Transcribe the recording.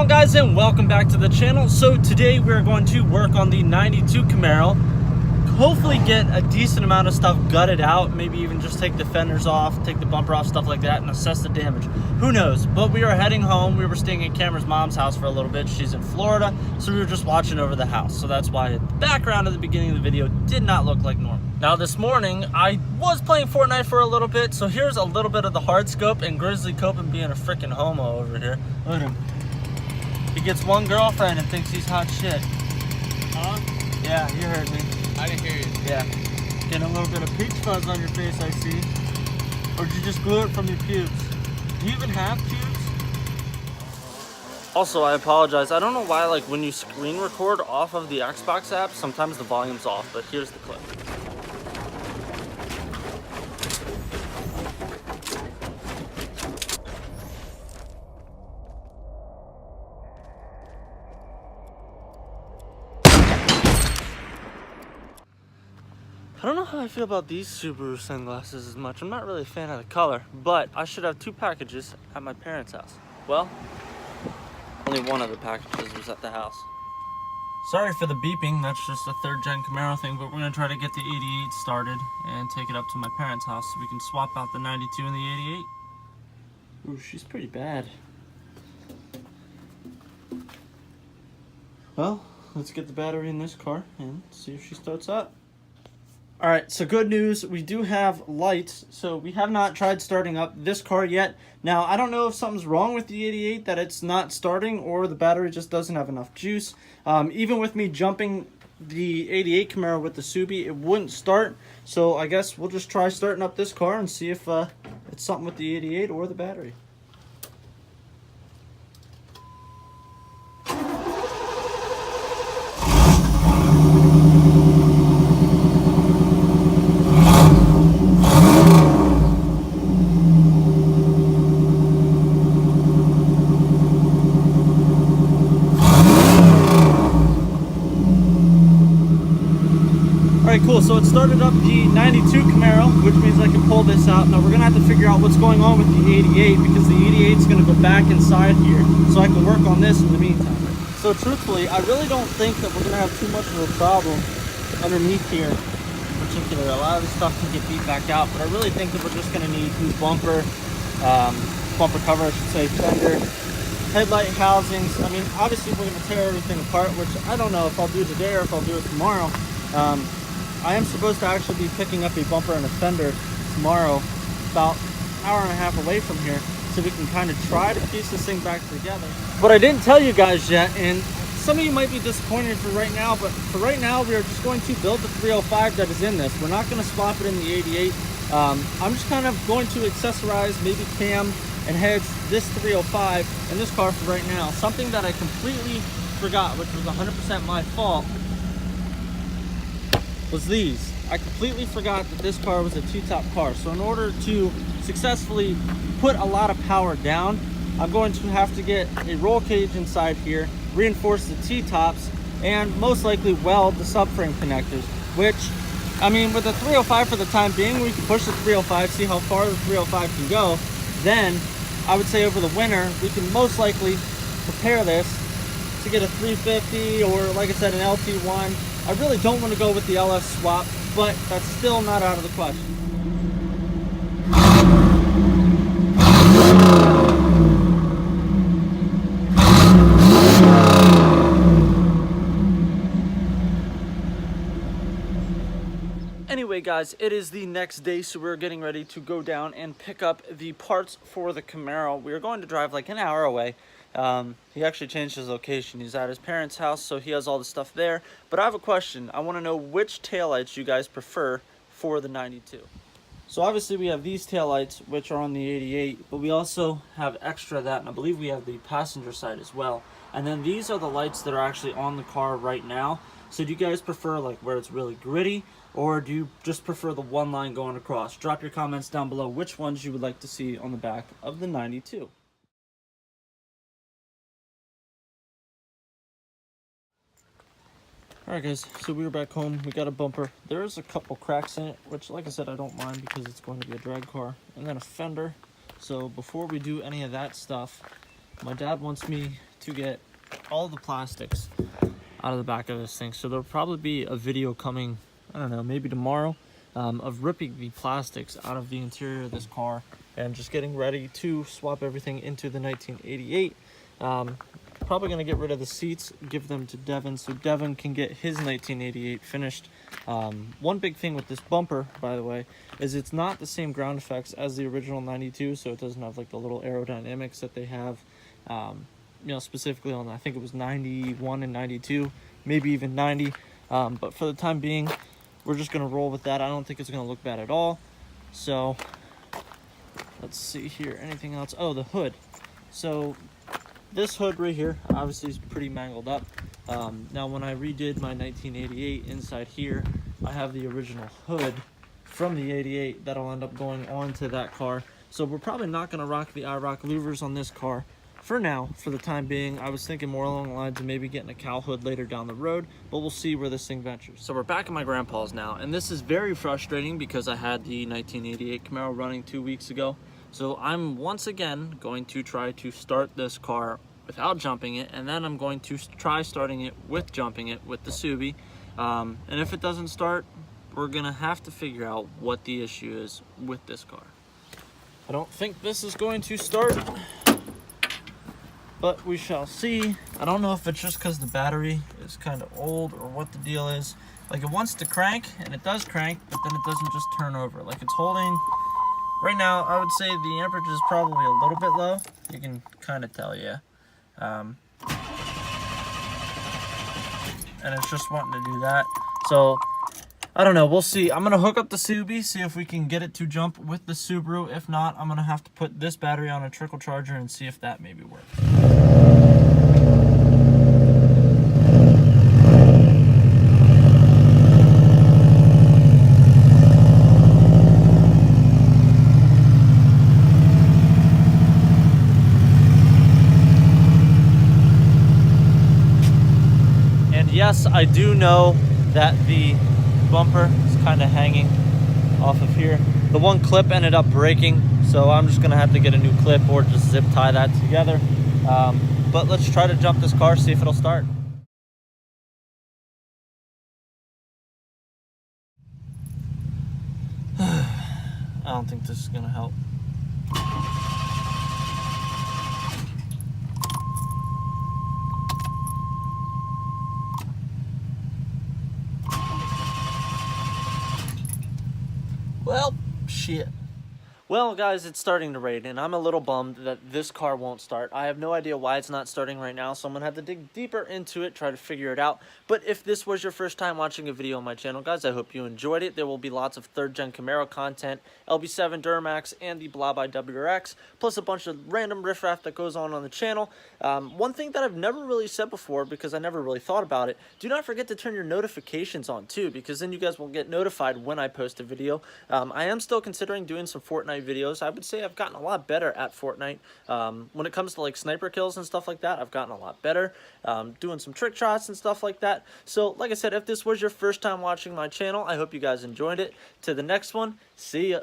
on, guys, and welcome back to the channel. So today we're going to work on the 92 Camaro, hopefully get a decent amount of stuff gutted out, maybe even just take the fenders off, take the bumper off, stuff like that, and assess the damage. Who knows? But we are heading home. We were staying at Cameron's mom's house for a little bit. She's in Florida, so we were just watching over the house. So that's why the background at the beginning of the video did not look like normal. Now this morning, I was playing Fortnite for a little bit, so here's a little bit of the hard scope, and Snussycopen being a freaking homo over here. Look at him. He gets one girlfriend and thinks he's hot shit. Huh? Yeah, you heard me. I didn't hear you. Yeah. Getting a little bit of peach fuzz on your face, I see. Or did you just glue it from your pubes? Do you even have pubes? Also, I apologize. I don't know why, like, when you screen record off of the Xbox app, sometimes the volume's off, but here's the clip. I don't know how I feel about these Subaru sunglasses as much. I'm not really a fan of the color, but I should have 2 packages at my parents' house. Well, only one of the packages was at the house. Sorry for the beeping, that's just a 3rd Gen Camaro thing, but we're gonna try to get the 88 started and take it up to my parents' house so we can swap out the 92 and the 88. Ooh, she's pretty bad. Well, let's get the battery in this car and see if she starts up. All right, so good news, we do have lights, so we have not tried starting up this car yet. Now, I don't know if something's wrong with the 88 that it's not starting, or the battery just doesn't have enough juice. Even with me jumping the 88 Camaro with the Subi, it wouldn't start. So I guess we'll just try starting up this car and see if it's something with the 88 or the battery. Alright, cool, so it started up the 92 Camaro, which means I can pull this out. Now we're going to have to figure out what's going on with the 88, because the 88 is going to go back inside here, so I can work on this in the meantime. So truthfully, I really don't think that we're going to have too much of a problem underneath here in particular. A lot of this stuff can get beat back out, but I really think that we're just going to need new bumper cover, I should say, fender, headlight housings. I mean, obviously we're going to tear everything apart, which I don't know if I'll do today or if I'll do it tomorrow. I am supposed to actually be picking up a bumper and a fender tomorrow, about an hour and a half away from here, so we can kind of try to piece this thing back together. But I didn't tell you guys yet, and some of you might be disappointed for right now, but for right now we are just going to build the 305 that is in this. We're not going to swap it in the 88. I'm just kind of going to accessorize, maybe cam and heads, this 305 in this car for right now. Something that I completely forgot, which was 100% my fault, was these. I completely forgot that this car was a 2-top car. So in order to successfully put a lot of power down, I'm going to have to get a roll cage inside here, reinforce the T-tops, and most likely weld the subframe connectors, which, I mean, with the 305 for the time being, we can push the 305, see how far the 305 can go. Then, I would say over the winter, we can most likely prepare this to get a 350 or, like I said, an LT1. I really don't want to go with the LS swap, but that's still not out of the question. Anyway, guys, it is the next day, so we're getting ready to go down and pick up the parts for the Camaro. We're going to drive like an hour away. He actually changed his location. He's at his parents' house, so he has all the stuff there. But I have a question. I want to know which taillights you guys prefer for the 92. So obviously we have these taillights, which are on the 88, but we also have extra of that, and I believe we have the passenger side as well. And then these are the lights that are actually on the car right now. So do you guys prefer like where it's really gritty, or do you just prefer the one line going across? Drop your comments down below which ones you would like to see on the back of the 92. Alright guys, so we were back home. We got a bumper. There's a couple cracks in it, which, like I said, I don't mind because it's going to be a drag car. And then a fender. So before we do any of that stuff, my dad wants me to get all the plastics out of the back of this thing. So there'll probably be a video coming, I don't know, maybe tomorrow, of ripping the plastics out of the interior of this car and just getting ready to swap everything into the 1988. Probably going to get rid of the seats, give them to Devin so Devin can get his 1988 finished. One big thing with this bumper, by the way, is it's not the same ground effects as the original 92, so it doesn't have like the little aerodynamics that they have, you know, specifically on, I think it was 91 and 92, maybe even 90. But for the time being, we're just going to roll with that. I don't think it's going to look bad at all. So let's see here, anything else? Oh, the hood. So this hood right here obviously is pretty mangled up. Now when I redid my 1988 inside here, I have the original hood from the 88 that'll end up going onto that car. So we're probably not going to rock the IROC louvers on this car for now, for the time being. I was thinking more along the lines of maybe getting a cowl hood later down the road, but we'll see where this thing ventures. So we're back at my grandpa's now, and this is very frustrating because I had the 1988 Camaro running 2 weeks ago. So I'm once again going to try to start this car without jumping it, and then I'm going to try starting it with jumping it with the Subi. And if it doesn't start, we're gonna have to figure out what the issue is with this car. I don't think this is going to start, but we shall see. I don't know if it's just because the battery is kind of old or what the deal is. Like, it wants to crank, and it does crank, but then it doesn't just turn over. Like, it's holding. Right now, I would say the amperage is probably a little bit low. You can kind of tell, yeah. And it's just wanting to do that. So, I don't know. We'll see. I'm going to hook up the Subi, see if we can get it to jump with the Subaru. If not, I'm going to have to put this battery on a trickle charger and see if that maybe works. Yes, I do know that the bumper is kind of hanging off of here. The one clip ended up breaking, so I'm just gonna have to get a new clip or just zip tie that together. But let's try to jump this car, see if it'll start. I don't think this is gonna help. Well, shit. Well, guys, it's starting to rain, and I'm a little bummed that this car won't start. I have no idea why it's not starting right now, so I'm going to have to dig deeper into it, try to figure it out. But if this was your first time watching a video on my channel, guys, I hope you enjoyed it. There will be lots of 3rd Gen Camaro content, LB7 Duramax, and the Blah by WRX, plus a bunch of random riffraff that goes on the channel. One thing that I've never really said before, because I never really thought about it, do not forget to turn your notifications on, too, because then you guys will get notified when I post a video. I am still considering doing some Fortnite videos. I would say I've gotten a lot better at Fortnite. When it comes to like sniper kills and stuff like that, I've gotten a lot better. Doing some trick shots and stuff like that. So like I said, if this was your first time watching my channel, I hope you guys enjoyed it. To the next one, see ya.